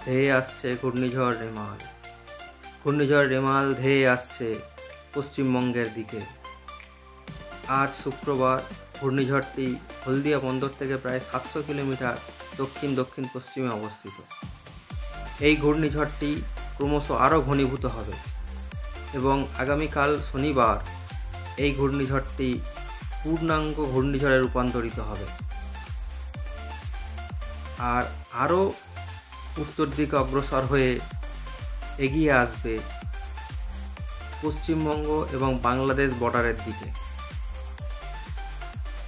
ধেয়ে আসছে ঘূর্ণিঝড় রেমাল। ঘূর্ণিঝড় রেমাল ধেয়ে আসছে পশ্চিমবঙ্গের দিকে। আজ শুক্রবার ঘূর্ণিঝড়টি হলদিয়া বন্দর থেকে প্রায় 700 কিলোমিটার দক্ষিণ দক্ষিণ পশ্চিমে অবস্থিত। এই ঘূর্ণিঝড়টি ক্রমশ আরও ঘনীভূত হবে এবং আগামীকাল শনিবার এই ঘূর্ণিঝড়টি পূর্ণাঙ্গ ঘূর্ণিঝড়ে রূপান্তরিত হবে আর আরও উত্তর দিকে অগ্রসর হয়ে এগিয়ে আসবে পশ্চিমবঙ্গ এবং বাংলাদেশ বর্ডারের দিকে।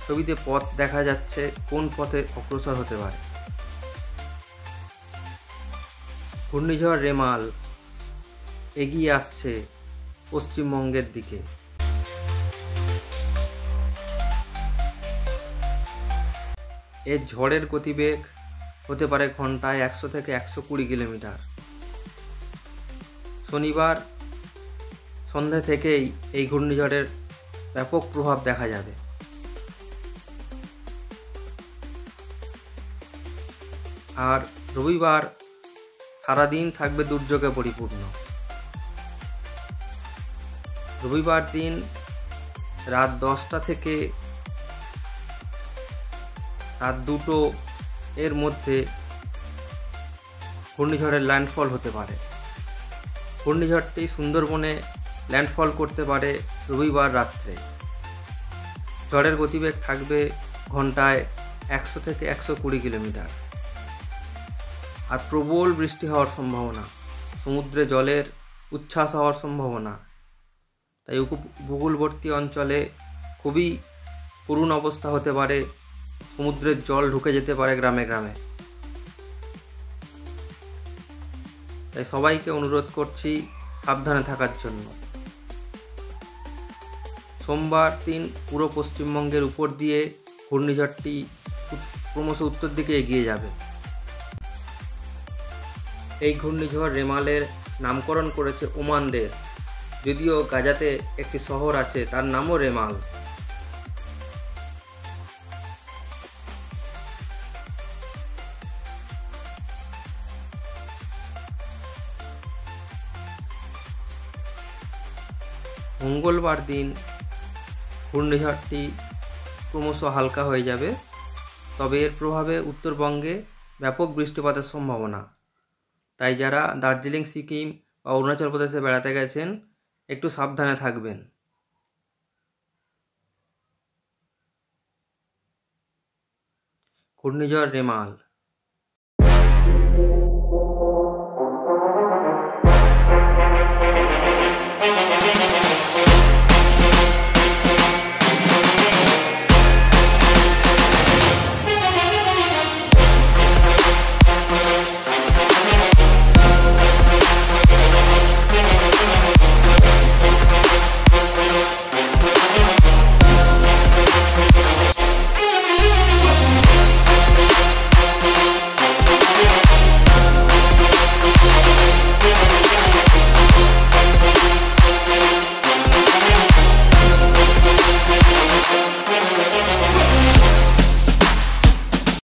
ছবিতে পথ দেখা যাচ্ছে, কোন পথে অগ্রসর হতে পারে। ঘূর্ণিঝড় রেমাল এগিয়ে আসছে পশ্চিমবঙ্গের দিকে। এর ঝড়ের গতিবেগ হতে পারে ঘন্টায় 100 থেকে 120 কিলোমিটার। শনিবার সন্ধ্যা থেকেই এই ঘূর্ণিঝড়ের ব্যাপক প্রভাব দেখা যাবে। আর রবিবার সারাদিন থাকবে দুর্যোগে পরিপূর্ণ। রবিবার দিন রাত 10টা থেকে রাত 2টো এর মধ্যে ঘূর্ণিঝড়ের ল্যান্ডফল হতে পারে। ঘূর্ণিঝড়টি সুন্দরবনে ল্যান্ডফল করতে পারে রবিবার রাত্রে। ঝড়ের গতিবেগ থাকবে ঘন্টায় 100 থেকে 120 কিলোমিটার। আর প্রবল বৃষ্টি হওয়ার সম্ভাবনা, সমুদ্রে জলের উচ্ছ্বাস হওয়ার সম্ভাবনা। তাই উপকূলবর্তী অঞ্চলে খুবই করুণ অবস্থা হতে পারে, সমুদ্রের জল ঢুকে যেতে পারে গ্রামে গ্রামে। তাই সবাইকে অনুরোধ করছি সাবধানে থাকার জন্য। সোমবার দিন পুরো পশ্চিমবঙ্গের উপর দিয়ে ঘূর্ণিঝড়টি ক্রমশ উত্তর দিকে এগিয়ে যাবে। এই ঘূর্ণিঝড় রেমালের নামকরণ করেছে ওমান দেশ, যদিও গাজাতে একটি শহর আছে তার নামও রেমাল। মঙ্গলবার দিন ঘূর্ণিঝড়টি ক্রমশ হালকা হয়ে যাবে, তবে এর প্রভাবে উত্তরবঙ্গে ব্যাপক বৃষ্টিপাতের সম্ভাবনা। তাই যারা দার্জিলিং, সিকিম বা অরুণাচল প্রদেশে বেড়াতে গেছেন একটু সাবধানে থাকবেন। ঘূর্ণিঝড় রেমাল।